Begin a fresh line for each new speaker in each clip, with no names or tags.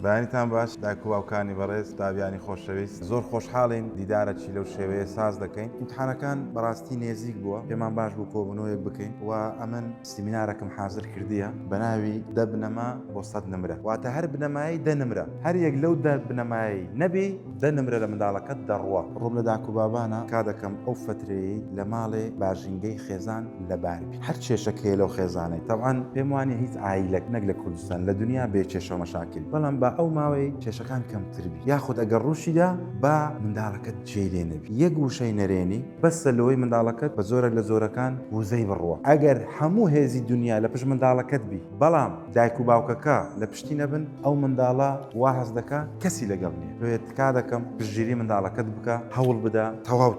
بەیانیتان باش دایک و باوکانی بەڕێز دابیانی خۆشەویست زۆر خۆشحاڵین دیدارەکی لەو شێوەیە ساز دەکەین ئیمتحانەکان بەڕاستی نێزیک بووە پێمان باش بوو کۆبوونەوەیەک بکەین و ئەمن سیمینارەکەم حازر کردیە بە ناوی دە بنەما بۆ 100 نمرە واتە هەر بنەمایی 10 نمرە هەر یەک لەو دە بنەمایی نەبی 10 نمرە لە منداڵەکەت دەڕوە ڕووم لە داک و بابانە کا دەکەم ئەو فترەیەی لە ماڵێ باژینگەی خێزان لە باربی هەر کێشەکەی لەو خێزانەی تەبعاً پێم وانێ هیچ عایلەک نەک لە کوردستان لە دنیا بێ کێشە و مەشاکل بەڵام بە ئەو ماوەی کێشەکان کەمتربی یاخود ئەگەر ڕووشیدا با منداڵەکەت جێ نەبی یەک وشەی نەرێنی بەسە لەوەی منداڵەکەت بە زۆرێک لە زۆرەکان وزەی بڕوە ئەگەر هەموو هێزی دنیا لە پشت منداڵەکەت بی بەڵام دایک و باوکەکە لە پشتی نەبن ئەو منداڵە وا هەز دەکا کەسی لەگەڵ نییە بێت کا دەکەم پشتگیری منداڵەکەت بکە هەوڵ بدە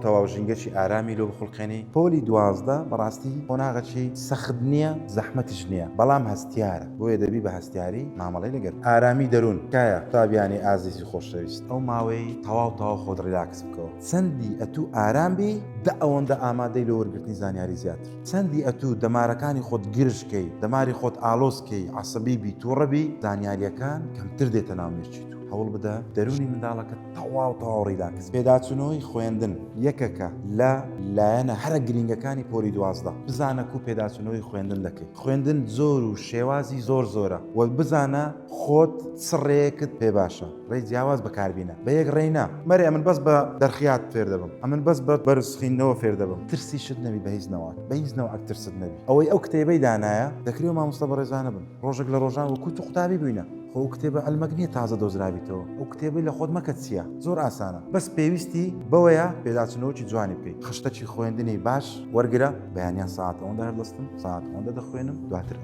تەواو ژینگەی ئارامی لۆ بخڵقێنی پۆلی 12 بەڕاستی قۆناغەکی سەخت نییە زەحمەتیش نییە بەڵام هەستیارە بۆیە دەبی بە هەستیاری مامەڵەی لەگەر ئارامی دەروون کایە تابیانی ئازیزی خۆشەویست ئەو ماوەی تەواو خۆت ڕیلاکس بکەوە چەندی ئەتوو ئارامبی دە ئەوەندە ئامادەی لە وەرگرتنی زانیاری زیاتر چەندی ئەتوو دەمارەکانی خۆت گرشکەی دەماری خۆت ئالۆسکەی عەسەبی بی تووڕەبی زانیاریەکان کەمتر دێتە ناومێرچی تو هەوڵ بدە دەرونی منداڵەکە تەواو ڕیلاکس پێداچوونەوەی خوێندن یەکەکە لە لایەنە هەرە گرنگەکانی پۆلی 12 بزانە و پێداچوونەوەی خوێندن دەکەی خوێندن زۆر و شێوازی زۆرە و بزانە خۆت سڕێکت پێ باشە ڕێی جیاواز بەکاربینە بە یەک ڕێینا مەرێ ئەمن بەس بە دەرخیات فێر دەبم ئەمن بەس بە بەرزخینەوە فێر دەبم ترسی شت نەبی بە هیچ نەوە بە هیچ نەوە ئەکترست نەبی ئەوەی ئەو کتێبەی دانایە دەکرێت مامۆستا بەڕێزانە بن ڕۆژێک لە ڕۆژان وەکو تو قوتابی بووینە خۆ کتێبە ئەلمەگنیە تازە دۆزراویتەوە ئەو کتێبی لە خۆت مەکە چییە زۆر ئاسانە بەس پێویستی بەوەیە پێداچنەوەکی جوانی بکەیت خشتەی خوێندنی باش وەرگرە بەیانیان ساعت ئەوەندە هەردەستم ساعت ئەوەندە دەخوێنم دواتر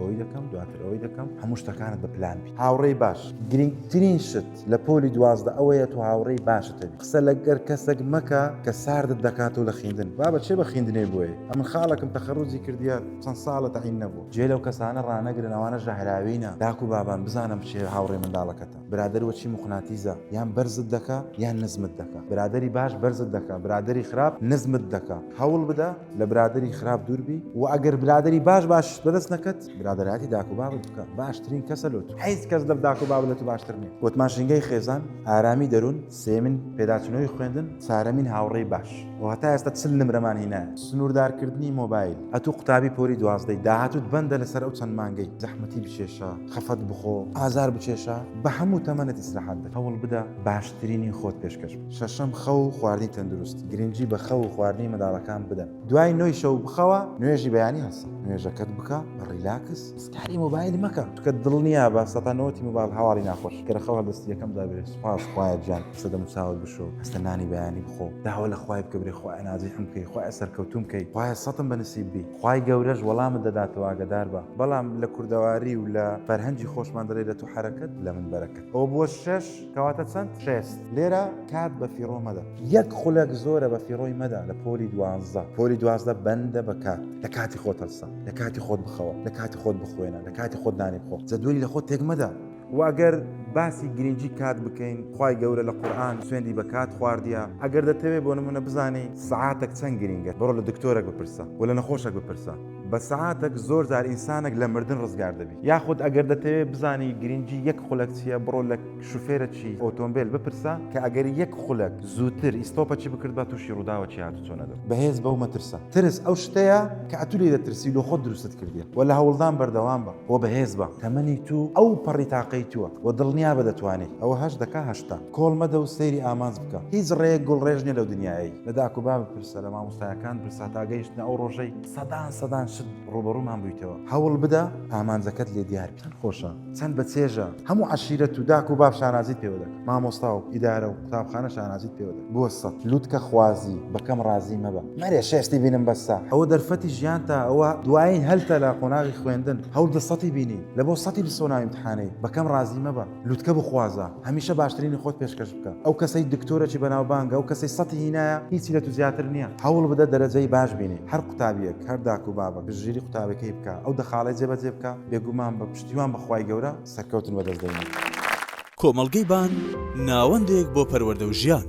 ئەوەی دەکەم هەموو شتەکانت بە پلان بی هاوڕێی باش گرنگترین شت لە پۆلی 12 ئەوەیە تو هاوڕێی باشتەبی قسە لەگەر کەسێک مەکە کە ساردت دەکاتەوە لە خوێندن بابە چێ بە خوێندنێ بۆیە ئەمن خاڵەکەم تەخەڕوجی کردیە چەند ساڵە تەعین نەبوو جێ لەو کەسانە ڕانەگرن ئەوانە ژەهراوینە داک و بابان بزانم چێ هاوڕێ منداڵەکەتە برادر وەچی مخناتیزە یان بەرزت دەکا یان نزمت دەکا برادری باش بەرزت دەکا برادری خراپ نزمت دەکا هەوڵ بدە لە برادری خراپ دووربی و ئەگەر برادری باش بەدەست نەکەت برادراتی داک و بابت بکە باشترین کەسە لۆ تو هیچ کەس لە داک و باب لە تو باشتر نییە وتماشنگەی خێزان ئارامی دەروون سێمن پێداچنەوەی خوێندن چارەمین هاوڕێی باش و هەتا ئێستا 40 نمرەمان هینایە سنووردارکردنی مۆبایل ئەتوو قوتابی پۆلی 12 داهاتوت بەندە لەسەر ئەو چەند مانگەی زەحمەتی بچێشە خەفەت بخۆ ئازار بچێشە بە هەموو تەمەنت ئیسراحەت بە هەوڵ بدە باشترینی خۆت پێشکەش شەشەم خەو و خواردنی تەندروست گرنگی بە خەو و خواردنی منداڵەکان بدەن دوای نۆی شەو بخەوە نوێژی بەیانی هەسە نوێژەکەت بکە بە ڕیلاکس سکاری مۆبایل مەکە توکە دڵ نییە بە سەتانەوەتی مۆبایل هەواڵی ناخۆش کەرەخەوە دەستی یەکەم دابێت سوپاس خوایە گیان سەدەم و چاوت بشۆ هەستە نانی بەیانی بخۆ داوە لە خوای بکە برێ خوای نازیحم بکەی خوای سەرکەوتوم بکەی خوایە سەتم بەنسیب بی خوای گەورەش وەڵامت دەداتەوە ئاگادار بە بەڵام لە کوردەواری و لە فەرهەنگی خۆشمان دەڵێ لە تو حرەکەت لە من بەرەکەت ئەو بۆ 6 کەواتە چەند 6 لێرە کات بە فیڕۆ مەدە یەک خولەک زۆرە بە فیڕۆی مەدا لە پۆلی 12 پۆلی 12 بەندە بە کات لە کاتی خۆت هەڵسە لە کاتی خۆت بخەوە لە کاتی خۆت بخوێنە لە کاتی خۆت دانی بخۆ جەدولی لە خۆت تێک مەدە واگەر باسی گرنگی کات بکەین خوای گەورە لە قورئان سوێندی بە کات خواردیە ئەگەر دەتەوێت بۆ نمونە بزانی سعاتێک چەند گرنگە بڕۆ لە دکتۆرێک بپرسە و لە نەخۆشێک بپرسە بە سعاتێک زۆر جار ئینسانێک لە مردن ڕزگار دەبی یاخود ئەگەر دەتەوێت بزانی گرنگی یەک خولەک چیە بڕۆ لە شوفێرەکی ئۆتۆمبیل بپرسە کە ئەگەر یەک خولەک زووتر ئیستۆپەچی بکرد بە تووشی ڕووداوە چی هاتو چۆنە دەب بەهێز بەو مەترسە ترس ئەو شتەیە کە ئەتولی دەترسی لە خۆت دروست کردیە و لە هەوڵدان بەردەوام بە و بەهێز بە تەمەنی تو ئەو پەڕی تاقەی تووە و دڵنیا بە دەتوانێت ئەوە هەش دەکا هەشتا کۆڵ مەدە و سەیری ئامانز بکە هیچ ڕێک گوڵ ڕێژ نیە لەو دنیایی لە داک و با بپرسە لە مامۆستایەکان پرسا تا گەیشتنە ئەو ڕۆژەی سەدان شت ڕوبەڕوومان بوویتەوە هەوڵ بدە ئامانجەکەت لێ دیار چەند خۆشە چەند بە چێژە هەموو عەشیرەت و داک و باب شانازیت پێوە دەکە مامۆستا و ئیدارە و قوتابخانە شانازیت پێوە دەکە بۆ سەد لوتکە خوازی بەکەم ڕازی مەبە مەرێ شێستی بینم بەسا ئەوە دەرفەتی ژیانتە ئەوە دوایین هەلتە لە قۆناغی خوێندن هەوڵ دە سەتی بینی لە بۆ سەتی بسۆناوی امتحانەی بەکەم ڕازی مەبە لوتکە بخوازە هەمیشە باشترینی خۆت پێشکەش بکە ئەو کەسەی دکتۆرەی بەناوبانگە ئەو کەسەی سەتی هینایە هیچی لە تو زیاتر نییە هەوڵ بدە دەرەجەی باش بینی هەر قوتابیەک هەر داک و بابە بژیری قوتابەکەی بکە ئەو دەخاڵی جێبەجێ بکە بێگومان بە پشتیوان بەخوای گەورە سەرکەوتن وەدەستدەین
کۆمەڵگەی بان ناوەندێک بۆ پەروەردە و ژیان